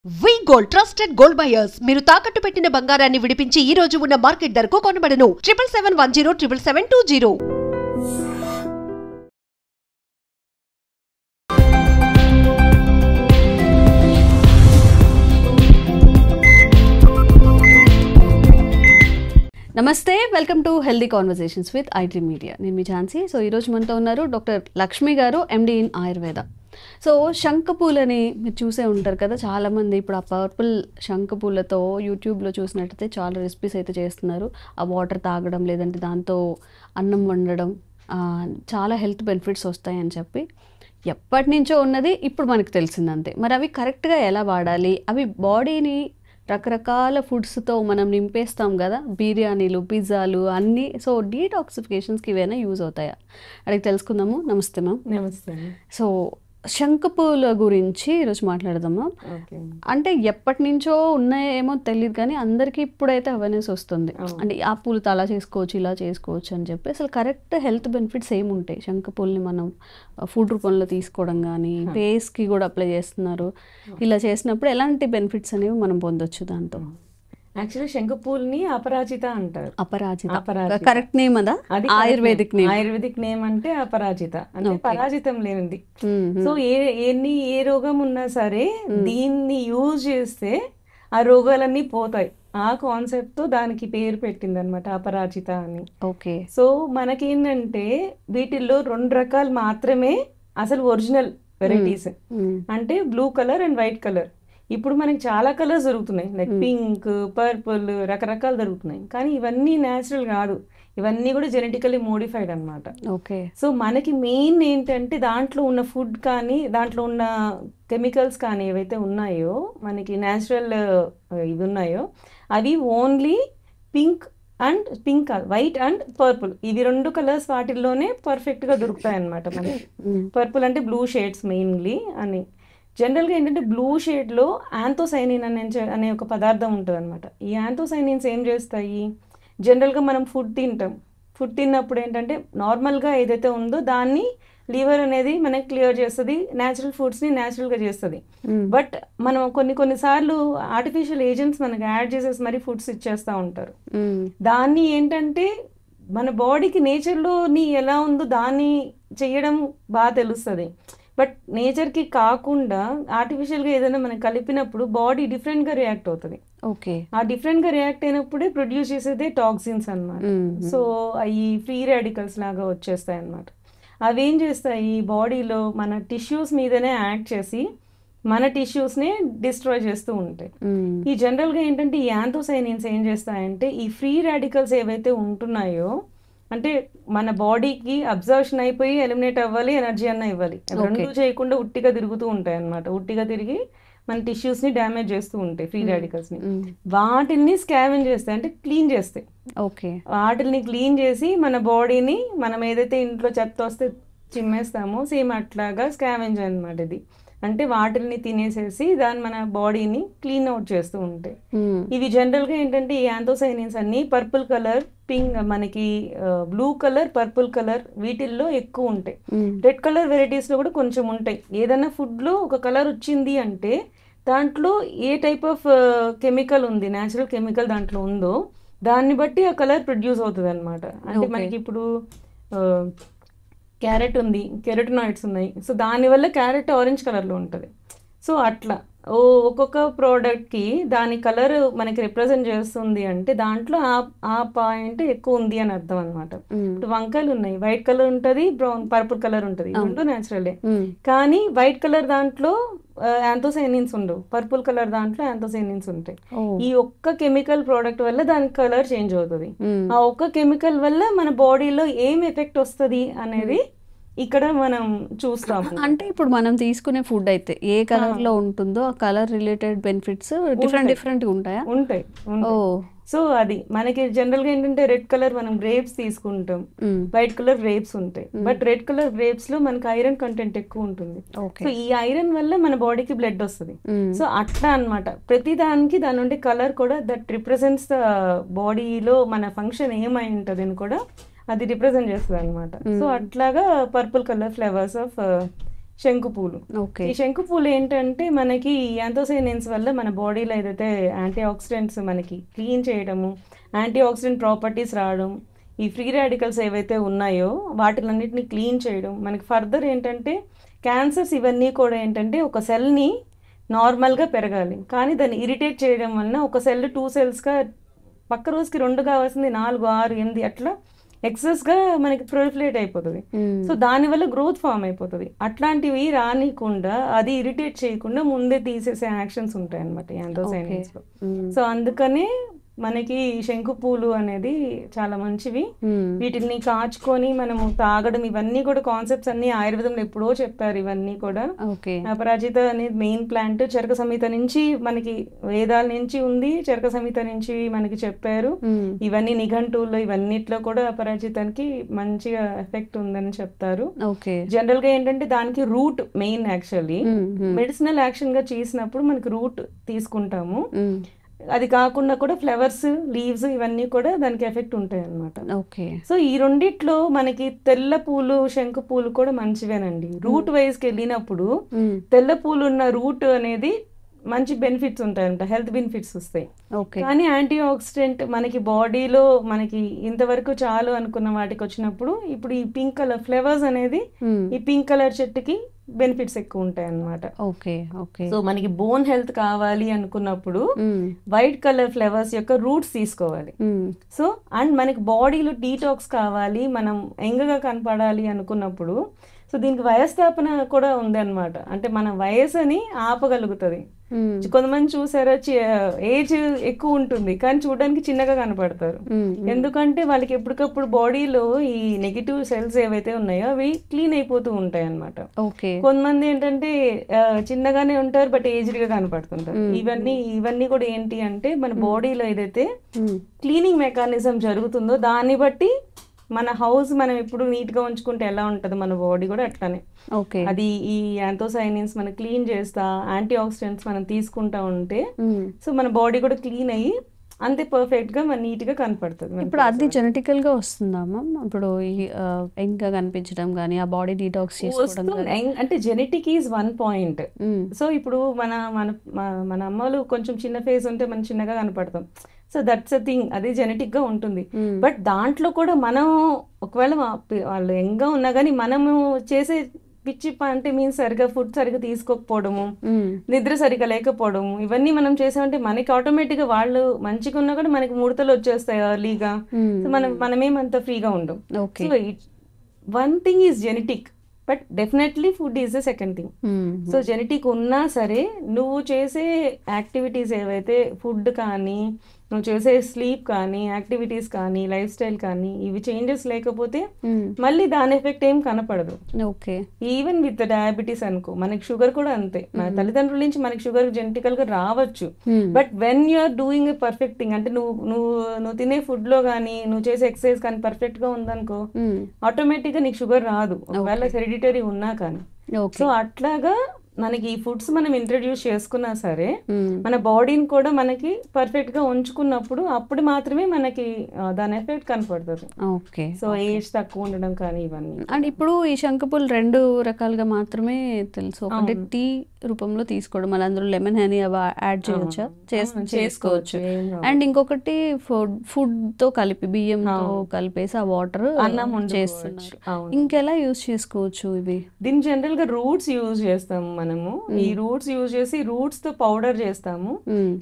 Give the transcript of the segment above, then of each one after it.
వి gold trusted gold buyers మీరు తాకట్టు పెట్టిన బంగారాన్ని విడిపించి ఈ రోజు ఉన్న మార్కెట్ ధరకు కొనబడను 7771077720. నమస్తే, welcome to healthy conversations with IT media. నేను మీ ఝాన్సీ. సో ఈరోజు మనతో ఉన్నారు డాక్టర్ లక్ష్మి గారు, ఎండి ఇన్ ఆయుర్వేద. సో శంఖపూలని మీరు చూసే ఉంటారు కదా, చాలామంది ఇప్పుడు ఆ పర్పుల్ శంఖపూలతో యూట్యూబ్లో చూసినట్టయితే చాలా రెసిపీస్ అయితే చేస్తున్నారు. ఆ వాటర్ తాగడం, లేదంటే దాంతో అన్నం వండడం, చాలా హెల్త్ బెనిఫిట్స్ వస్తాయని చెప్పి ఎప్పటి నుంచో ఉన్నది, ఇప్పుడు మనకు తెలిసిందంతే. మరి అవి కరెక్ట్గా ఎలా వాడాలి? అవి బాడీని రకరకాల ఫుడ్స్తో మనం నింపేస్తాం కదా, బిర్యానీలు, పిజ్జాలు అన్నీ. సో డీటాక్సిఫికేషన్స్కి ఇవైనా యూజ్ అవుతాయా అడిగి తెలుసుకుందాము. నమస్తే మ్యామ్. నమస్తే. సో శంఖపూల గురించి ఈరోజు మాట్లాడదామా. అంటే ఎప్పటి నుంచో ఉన్నాయేమో తెలియదు, కానీ అందరికీ ఇప్పుడైతే అవేర్నెస్ వస్తుంది. అంటే ఆ పూలతో అలా చేసుకోవచ్చు, ఇలా చేసుకోవచ్చు అని చెప్పి. అసలు కరెక్ట్ హెల్త్ బెనిఫిట్స్ ఏముంటాయి? శంఖపూలని మనం ఫుడ్ రూపంలో తీసుకోవడం కానీ, ఫేస్కి కూడా అప్లై చేస్తున్నారు. ఇలా చేసినప్పుడు ఎలాంటి బెనిఫిట్స్ అనేవి మనం పొందొచ్చు దాంతో? యాక్చువల్లీ శంఖపూల్ని అపరాజిత అంటారు. అపరాజిత కరెక్ట్ నేమ్ అదా? అది ఆయుర్వేదిక్ నేమ్ అంటే అపరాజిత అంటే పరాజితం లేనిది. సో ఏ రోగం ఉన్నా సరే దీన్ని యూజ్ చేస్తే ఆ రోగాలన్నీ పోతాయి. ఆ కాన్సెప్ట్ తో దానికి పేరు పెట్టింది అనమాట, అపరాజిత అని. ఓకే. సో మనకేంటంటే వీటిల్లో 2 రకాలు మాత్రమే అసలు ఒరిజినల్ వెరైటీస్, అంటే blue colour and white colour. ఇప్పుడు మనకి చాలా కలర్స్ దొరుకుతున్నాయి, లైక్ పింక్, పర్పుల్, రకరకాలు దొరుకుతున్నాయి. కానీ ఇవన్నీ న్యాచురల్ కాదు, ఇవన్నీ కూడా జెనెటికల్లీ మోడిఫైడ్ అనమాట. ఓకే. సో మనకి మెయిన్ ఏంటంటే దాంట్లో ఉన్న ఫుడ్ కానీ, దాంట్లో ఉన్న కెమికల్స్ కానీ ఏవైతే ఉన్నాయో, మనకి న్యాచురల్ ఇవి ఉన్నాయో, అవి only pink white and purple, ఇవి 2 కలర్స్ వాటిల్లోనే పర్ఫెక్ట్గా దొరుకుతాయి అనమాట మనకి. పర్పుల్ అంటే బ్లూ షేడ్స్ మెయిన్లీ అని. జనరల్గా ఏంటంటే బ్లూ షేడ్లో యాంథోసైనిన్ అనే ఒక పదార్థం ఉంటుంది అనమాట. ఈ యాంథోసైనిన్స్ ఏం చేస్తాయి, జనరల్గా మనం ఫుడ్ తిన్నప్పుడు ఏంటంటే నార్మల్గా ఏదైతే ఉందో దాన్ని లివర్ అనేది మనకి క్లియర్ చేస్తుంది, న్యాచురల్ ఫుడ్స్ని న్యాచురల్గా చేస్తుంది. బట్ మనం కొన్నిసార్లు ఆర్టిఫిషియల్ ఏజెంట్స్ మనకి యాడ్ చేసేసి మరి ఫుడ్స్ ఇచ్చేస్తూ ఉంటారు. దాన్ని ఏంటంటే మన బాడీకి నేచర్లోని ఎలా ఉందో దాన్ని చేయడం బాగా తెలుస్తుంది. బట్ నేచర్కి కాకుండా ఆర్టిఫిషియల్గా ఏదైనా మనం కలిపినప్పుడు బాడీ డిఫరెంట్గా రియాక్ట్ అవుతుంది. ఓకే. ఆ డిఫరెంట్గా రియాక్ట్ అయినప్పుడే ప్రొడ్యూస్ చేసేదే టాక్సిన్స్ అన్నమాట. సో అవి ఫ్రీ రాడికల్స్ లాగా వచ్చేస్తాయి అన్నమాట. అవి ఏం చేస్తాయి, బాడీలో మన టిష్యూస్ మీదనే యాక్ట్ చేసి మన టిష్యూస్ని డిస్ట్రాయ్ చేస్తూ ఉంటాయి. ఈ జనరల్గా ఏంటంటే ఈ యాంథోసైనిన్స్ ఏం చేస్తాయంటే ఈ ఫ్రీ రాడికల్స్ ఏవైతే ఉంటున్నాయో, అంటే మన బాడీకి అబ్జర్షన్ అయిపోయి ఎలిమినేట్ అవ్వాలి, ఎనర్జీ అన్న ఇవ్వాలి, 2 చేయకుండా ఉట్టిగా తిరుగుతూ ఉంటాయి అన్నమాట. ఉట్టిగా తిరిగి మన టిష్యూస్ని డ్యామేజ్ చేస్తూ ఉంటాయి ఫ్రీ రాడికల్స్ని. వాటిని స్కావెంజ్ చేస్తాయి, అంటే క్లీన్ చేస్తాయి. ఓకే. వాటిని క్లీన్ చేసి మన బాడీని మనం ఏదైతే ఇంట్లో చెత్త వస్తే చిమ్మేస్తామో సేమ్ అట్లాగా స్కావెంజ్ అనమాట ఇది. అంటే వాటిని తినేసేసి దాన్ని మన బాడీని క్లీన్ అవుట్ చేస్తూ ఉంటాయి. ఇవి జనరల్గా ఏంటంటే ఈ యాంథోసైనిన్స్ అన్ని పర్పుల్ కలర్, పింక్, మనకి బ్లూ కలర్, పర్పుల్ కలర్ వీటిల్లో ఎక్కువ ఉంటాయి. రెడ్ కలర్ వెరైటీస్లో కూడా కొంచెం ఉంటాయి. ఏదైనా ఫుడ్లో ఒక కలర్ వచ్చింది అంటే దాంట్లో ఏ టైప్ ఆఫ్ కెమికల్ ఉంది, న్యాచురల్ కెమికల్ దాంట్లో ఉందో దాన్ని బట్టి ఆ కలర్ ప్రొడ్యూస్ అవుతుంది అనమాట. అంటే మనకి ఇప్పుడు క్యారెట్ ఉంది, కెరటినాయిడ్స్ ఉన్నాయి, సో దానివల్ల క్యారెట్ ఆరెంజ్ కలర్లో ఉంటుంది. సో అట్లా ఒక్కొక్క ప్రోడక్ట్కి దాని కలర్ మనకి రిప్రజెంట్ చేస్తుంది అంటే దాంట్లో ఆ పాయింట్ ఎక్కువ ఉంది అని అర్థం అనమాట. ఇప్పుడు వంకాయలు ఉన్నాయి, వైట్ కలర్ ఉంటుంది, బ్రౌన్ పర్పుల్ కలర్ ఉంటుంది, 2 న్యాచురలే. కానీ వైట్ కలర్ దాంట్లో యాంథోసైనిన్స్ ఉండవు, పర్పుల్ కలర్ దాంట్లో యాంథోసైనిన్స్ ఉంటాయి. ఈ ఒక్క కెమికల్ ప్రోడక్ట్ వల్ల దాని కలర్ చేంజ్ అవుతుంది. ఆ ఒక్క కెమికల్ వల్ల మన బాడీలో ఏం ఎఫెక్ట్ వస్తుంది అనేది ఇక్కడ మనం చూస్తాం. అంటే ఇప్పుడు మనం తీసుకునే ఫుడ్ అయితే ఏ కలర్ లో ఉంటుందో ఆ కలర్ రిలేటెడ్ బెనిఫిట్స్ డిఫరెంట్ ఉంటాయా? ఉంటాయి. సో అది మనకి జనరల్గా ఏంటంటే రెడ్ కలర్ మనం గ్రేప్స్ తీసుకుంటాం, వైట్ కలర్ గ్రేప్స్ ఉంటాయి. బట్ రెడ్ కలర్ గ్రేప్స్ లో మనకి ఐరన్ కంటెంట్ ఎక్కువ ఉంటుంది. సో ఈ ఐరన్ వల్ల మన బాడీకి బ్లడ్ వస్తుంది. సో అట్లా అనమాట, ప్రతి దానికి దాని నుండి కలర్ కూడా దట్ రిప్రజెంట్స్ ద బాడీలో మన ఫంక్షన్ ఏమై ఉంటుంది అని కూడా అది రిప్రజెంట్ చేస్తుంది అనమాట. సో అట్లాగా పర్పుల్ కలర్ ఫ్లేవర్స్ ఆఫ్ శంకు పూలు. ఓకే. ఈ శంకు పూలు ఏంటంటే మనకి యాంథోసైనిన్స్ వల్ల మన బాడీలో ఏదైతే యాంటీ ఆక్సిడెంట్స్ మనకి క్లీన్ చేయడము, యాంటీ ఆక్సిడెంట్ ప్రాపర్టీస్ రావడం, ఈ ఫ్రీ రాడికల్స్ ఏవైతే ఉన్నాయో వాటిలన్నిటిని క్లీన్ చేయడం, మనకి ఫర్దర్ ఏంటంటే క్యాన్సర్స్ ఇవన్నీ కూడా ఏంటంటే ఒక సెల్ని నార్మల్గా పెరగాలి, కానీ దాన్ని ఇరిటేట్ చేయడం వలన ఒక సెల్ 2 సెల్స్గా పక్క రోజుకి 2 కావాల్సింది 4, 6, 8 అట్లా ఎక్సెస్గా మనకి ప్రొలిఫరేట్ అయిపోతుంది. సో దానివల్ల గ్రోత్ ఫామ్ అయిపోతుంది. అట్లాంటివి రానికుండా అది ఇరిటేట్ చేయకుండా ముందే తీసేసే యాక్షన్స్ ఉంటాయి అన్నమాట యాంథోసైనిన్స్లో. సో అందుకనే మనకి శంకు పూలు అనేది చాలా మంచివి. వీటిని కాచుకొని మనము తాగడం, ఇవన్నీ కూడా కాన్సెప్ట్స్ అన్ని ఆయుర్వేదంలో ఎప్పుడో చెప్పారు. ఇవన్నీ కూడా అపరాజిత అనేది మెయిన్ ప్లాంట్ చరక సంహిత నుంచి మనకి వేదాల నుంచి ఉంది, చరక సంహిత నుంచి మనకి చెప్పారు. ఇవన్నీ నిఘంటువుల్లో ఇవన్నిట్లో కూడా అపరాజితానికి మంచిగా ఎఫెక్ట్ ఉందని చెప్తారు. జనరల్ గా ఏంటంటే దానికి root main, actually medicinal action గా చేసినప్పుడు మనకి రూట్ తీసుకుంటాము. అది కాకుండా కూడా ఫ్లవర్స్, లీవ్స్ ఇవన్నీ కూడా దానికి ఎఫెక్ట్ ఉంటాయి అన్నమాట. సో ఈ రెండిట్లో మనకి తెల్ల పూలు, శంకు పూలు కూడా మంచివేనండి. రూట్ వైజ్కి వెళ్ళినప్పుడు తెల్ల పూలు ఉన్న రూట్ అనేది మంచి బెనిఫిట్స్ ఉంటాయంట, హెల్త్ బెనిఫిట్స్ వస్తాయి. కానీ యాంటీ ఆక్సిడెంట్ మనకి బాడీలో మనకి ఇంతవరకు చాలు అనుకున్న వాటికి వచ్చినప్పుడు ఇప్పుడు ఈ పింక్ కలర్ ఫ్లవర్స్ అనేది ఈ పింక్ కలర్ చెట్టుకి బెనిఫిట్స్ ఎక్కువ ఉంటాయి అన్నమాట. సో మనకి బోన్ హెల్త్ కావాలి అనుకున్నప్పుడు వైట్ కలర్ ఫ్లవర్స్ యొక్క రూట్స్ తీసుకోవాలి. సో అండ్ మనకి బాడీలో డీటాక్స్ కావాలి, మనం యంగ్గా కనపడాలి అనుకున్నప్పుడు సో దీనికి వయస్థాపన కూడా ఉంది అనమాట. అంటే మన వయసుని ఆపగలుగుతుంది. కొంతమంది చూసారా ఏజ్ ఎక్కువ ఉంటుంది కానీ చూడడానికి చిన్నగా కనపడతారు. ఎందుకంటే వాళ్ళకి ఎప్పటికప్పుడు బాడీలో ఈ నెగిటివ్ సెల్స్ ఏవైతే ఉన్నాయో అవి క్లీన్ అయిపోతూ ఉంటాయి అన్నమాట. కొంతమంది ఏంటంటే చిన్నగానే ఉంటారు బట్ ఏజ్డ్ గా కనపడుతుంటారు. ఇవన్నీ కూడా ఏంటి అంటే మన బాడీలో ఏదైతే క్లీనింగ్ మెకానిజం జరుగుతుందో దాన్ని బట్టి మన హౌస్ మనం ఎప్పుడు నీట్ గా ఉంచుకుంటే ఎలా ఉంటది మన బాడీ కూడా అట్లానే. అది ఈ యాంథోసైనిన్స్ మనం క్లీన్ చేస్తా, యాంటీ ఆక్సిడెంట్స్ మనం తీసుకుంటా ఉంటే సో మన బాడీ కూడా క్లీన్ అయ్యి అంతే పర్ఫెక్ట్ గా మన నీట్ గా కనపడుతుంది. ఇప్పుడు అది జెనెటికల్ గా వస్తుందా మ్యామ్? ఇప్పుడు యంగ్ గా కనిపించడం కానీ ఆ బాడీ డీటాక్స్ చేసుకోవడం అంటే genetic is one point. So ఇప్పుడు మన మన మన అమ్మలు కొంచెం చిన్న ఫేస్ ఉంటే మనం చిన్నగా కనపడతాం. సో దట్స్ అ థింగ్, అది జెనెటిక్ గా ఉంటుంది. బట్ దాంట్లో కూడా మనం ఒకవేళ వాళ్ళు యంగ్ గా ఉన్నా కానీ మనము చేసే పిచ్చి అంటే మీన్స్ సరిగా ఫుడ్ సరిగా తీసుకోకపోవడము, నిద్ర సరిగా లేకపోవడము, ఇవన్నీ మనం చేసామంటే మనకి ఆటోమేటిక్ గా వాళ్ళు మంచిగా ఉన్నా కూడా మనకి ముడతలు వచ్చేస్తాయి ఎర్లీగా. సో మనమేమంత ఫ్రీగా ఉండం. So one thing is genetic, but definitely food is the second thing. So genetic ఉన్నా సరే నువ్వు చేసే యాక్టివిటీస్ ఏవైతే ఫుడ్ కానీ నువ్వు చేసే స్లీప్ కానీ యాక్టివిటీస్ కానీ లైఫ్ స్టైల్ కానీ ఇవి చేంజెస్ లేకపోతే మళ్ళీ దాని ఎఫెక్ట్ ఏం కనపడదు. ఈవెన్ విత్ డయాబెటీస్ అనుకో, మనకి షుగర్ కూడా అంతే. మన తల్లిదండ్రుల నుంచి మనకి షుగర్ జెనెటికల్ గా రావచ్చు. But when you are doing a perfect thing, అంటే నువ్వు తినే ఫుడ్ లో కానీ నువ్వు చేసే ఎక్సర్సైజ్ కానీ పర్ఫెక్ట్ గా ఉందనుకో ఆటోమేటిక్ గా నీకు షుగర్ రాదు, ఒకవేళ హెరిడిటరీ ఉన్నా కానీ. సో అట్లాగా మనకి ఈ ఫుడ్స్ మనం ఇంట్రడ్యూస్ చేసుకున్నా సరే మన బాడీని కూడా మనకి పర్ఫెక్ట్ గా ఉంచుకున్నప్పుడు అప్పుడు మాత్రమే మనకి దాని ఎఫెక్ట్ కనపడుతుంది. సో ఏజ్ తక్కువ ఉండడం కానీ ఇవన్నీ. అండ్ ఇప్పుడు ఈ శంకుపూలు 2 రకాలుగా మాత్రమే తెలుసు. ఒకటి టీ రూపంలో తీసుకోవడం, మళ్ళీ అందులో లెమన్ హనీ అవి యాడ్ చేయొచ్చా? చేసుకోవచ్చు. అండ్ ఇంకొకటి ఫుడ్ తో కలిపి బియ్యంతో కలిపేసి ఆ వాటర్ చేస్తున్నారు. ఇంకెలా యూజ్ చేసుకోవచ్చు ఇవి? దీని జనరల్ గా రూట్స్ యూజ్ చేస్తాము మనము. ఈ రూట్స్ యూజ్ చేసి రూట్స్ తో పౌడర్ చేస్తాము.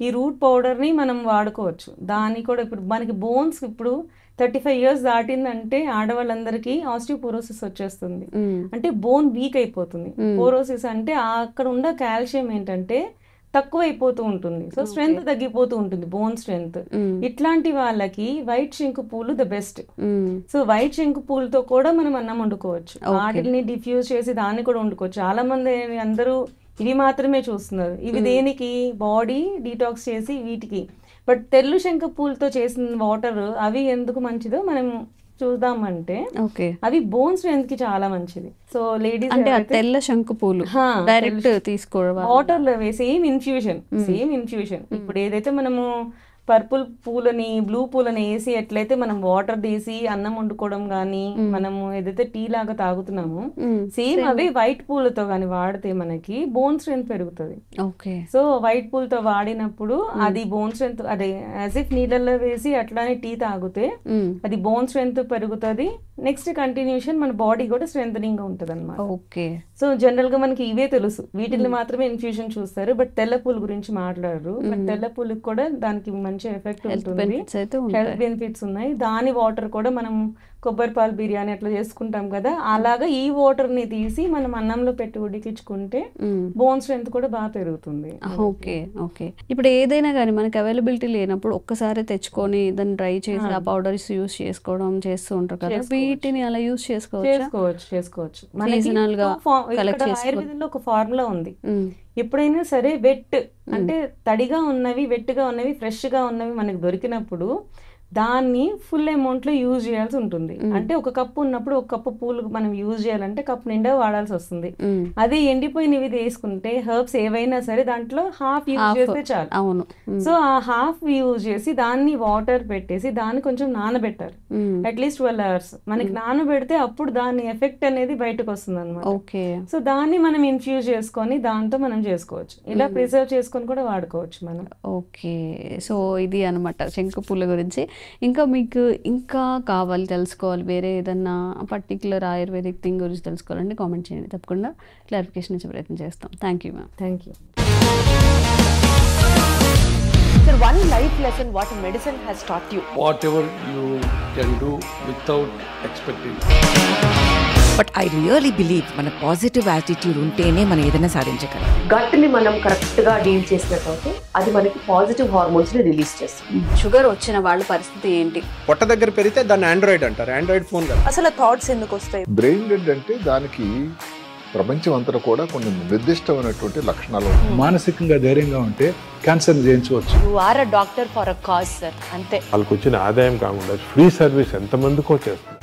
ఈ రూట్ పౌడర్ ని మనం వాడుకోవచ్చు. దాన్ని కూడా ఇప్పుడు మనకి బోన్స్ ఇప్పుడు 35 years దాటిందంటే ఆడవాళ్ళందరికీ ఆస్టియోపోరోసిస్ వచ్చేస్తుంది. అంటే బోన్ వీక్ అయిపోతుంది. పోరోసిస్ అంటే అక్కడ ఉన్న కాల్షియం ఏంటంటే తక్కువ అయిపోతూ ఉంటుంది. సో స్ట్రెంగ్త్ తగ్గిపోతూ ఉంటుంది, బోన్ స్ట్రెంగ్త్. ఇట్లాంటి వాళ్ళకి వైట్ శంకు పూలు ద బెస్ట్. సో వైట్ శంకు పూలతో కూడా మనం అన్నం వండుకోవచ్చు. వాటిని డిఫ్యూజ్ చేసి దాన్ని కూడా వండుకోవచ్చు. చాలా మంది అందరూ ఇవి మాత్రమే చూస్తున్నారు. ఇవి దేనికి? బాడీ డీటాక్స్ చేసి వీటికి. బట్ తెల్లు శంకు పూలతో చేసిన వాటర్ అవి ఎందుకు మంచిదో మనం చూద్దామంటే అవి బోన్ స్ట్రెంగ్త్ కి చాలా మంచిది. సో లేడీస్ అంటే తెల్ల శంకు పూలు డైరెక్ట్ తీసుకోవడం వాటర్ లో సేమ్ ఇన్ఫ్యూషన్. ఇప్పుడు ఏదైతే మనము పర్పుల్ పూలని బ్లూ పూలని వేసి ఎట్లయితే మనం వాటర్ తీసి అన్నం వండుకోవడం కానీ మనము ఏదైతే టీ లాగా తాగుతున్నామో సేమ్ అవే వైట్ పూలతో కానీ వాడితే మనకి బోన్ స్ట్రెంత్ పెరుగుతుంది. ఓకే. సో వైట్ పూలతో వాడినప్పుడు అది బోన్ స్ట్రెంత్ అదే యాజ్ ఇఫ్ నీళ్ళల్లో వేసి అట్లానే టీ తాగితే అది బోన్ స్ట్రెంత్ పెరుగుతుంది. నెక్స్ట్ కంటిన్యూషన్ మన బాడీ కూడా స్ట్రెంథనింగ్ గా ఉంటది అనమాట. ఓకే. సో జనరల్ గా మనకి ఇవే తెలుసు, వీటిని మాత్రమే ఇన్ఫ్యూషన్ చూస్తారు, బట్ తెల్ల పూల గురించి మాట్లాడరు. బట్ తెల్ల పూలకు కూడా దానికి మంచి ఎఫెక్ట్ ఉంటుంది, హెల్త్ బెనిఫిట్స్ ఉన్నాయి. దాని వాటర్ కూడా మనం కొబ్బరి పాలు బిర్యానీ అట్లా చేసుకుంటాం కదా, అలాగా ఈ వాటర్ ని తీసి మనం అన్నంలో పెట్టి ఉడికించుకుంటే బోన్ స్ట్రెంత్ కూడా బాగా పెరుగుతుంది. ఓకే. ఓకే. ఇప్పుడు ఏదైనా కానీ మనకి అవైలబిలిటీ లేనప్పుడు ఒక్కసారి తెచ్చుకొని దాన్ని డ్రై చేసి ఆ పౌడర్స్ యూస్ చేసుకోవడం చేస్తూ ఉంటారు కదా, వీటిని అలా యూస్ చేసుకోవచ్చు. ఆయుర్వేదంలో ఒక ఫార్ములా ఉంది, ఎప్పుడైనా సరే వెట్ అంటే తడిగా ఉన్నవి, వెట్గా ఉన్నవి, ఫ్రెష్ గా ఉన్నవి మనకి దొరికినప్పుడు దాన్ని ఫుల్ అమౌంట్ లో యూజ్ చేయాల్సి ఉంటుంది. అంటే ఒక కప్పు ఉన్నప్పుడు ఒక కప్పు పూలు మనం యూజ్ చేయాలంటే కప్పు నిండా వాడాల్సి వస్తుంది. అదే ఎండిపోయినవి తీసుకుంటే హెర్బ్స్ ఏవైనా సరే దాంట్లో హాఫ్ యూజ్ చేస్తే చాలు. అవును. సో ఆ హాఫ్ యూజ్ చేసి దాన్ని వాటర్ పెట్టేసి దాన్ని కొంచెం నానబెట్టాలి, అట్లీస్ట్ 12 hours. మనకి నానబెడితే అప్పుడు దాని ఎఫెక్ట్ అనేది బయటకు వస్తుంది అనమాట. ఓకే. సో దాన్ని మనం ఇన్ఫ్యూజ్ చేసుకొని దాంతో మనం చేసుకోవచ్చు, ఇలా ప్రిజర్వ్ చేసుకొని కూడా వాడుకోవచ్చు మనం. ఓకే. సో ఇది అనమాట శంకుపూల గురించి. ఇంకా మీకు ఇంకా కావాలి తెలుసుకోవాలి వేరే ఏదన్నా పర్టికులర్ ఆయుర్వేదిక్ థింగ్ గురించి తెలుసుకోవాలంటే కామెంట్ చేయండి, తప్పకుండా క్లారిఫికేషన్ ఇచ్చే ప్రయత్నం చేస్తాం. Thank you ma'am. Thank you. Sir, one life lesson what medicine has taught you. Whatever you can do without expecting. But I really believe మన పాజిటివ్ యాటిట్యూడ్ ఉంటేనే మనం ఏదైనా సాధించగలం. గట్ ని మనం కరెక్ట్ గా డీల్ చేసినట్లయితే అది మనకి పాజిటివ్ హార్మోన్స్ ని రిలీజ్ చేస్తుంది. షుగర్ వచ్చిన వాళ్ళ పరిస్థితి ఏంటి? పొట్ట దగ్గర పెరిగితే దాన్ని ఆండ్రాయిడ్ అంటారు, ఆండ్రాయిడ్ ఫోన్ కదా. అసలు థాట్స్ ఎందుకు వస్తాయి? బ్రెయిన్ డెడ్ అంటే దానికి ప్రపంచం అంతా కూడా కొన్ని నిర్దిష్టమైనటువంటి లక్షణాలు ఉంటాయి. మానసికంగా ధైర్యంగా ఉంటే క్యాన్సర్ జయించవచ్చు. You are a doctor for a cause sir, అంతే. వాళ్ళకి వచ్చిన ఆదాయం కాకుండా ఫ్రీ సర్వీస్ ఎంతమందికో చేస్తుంది.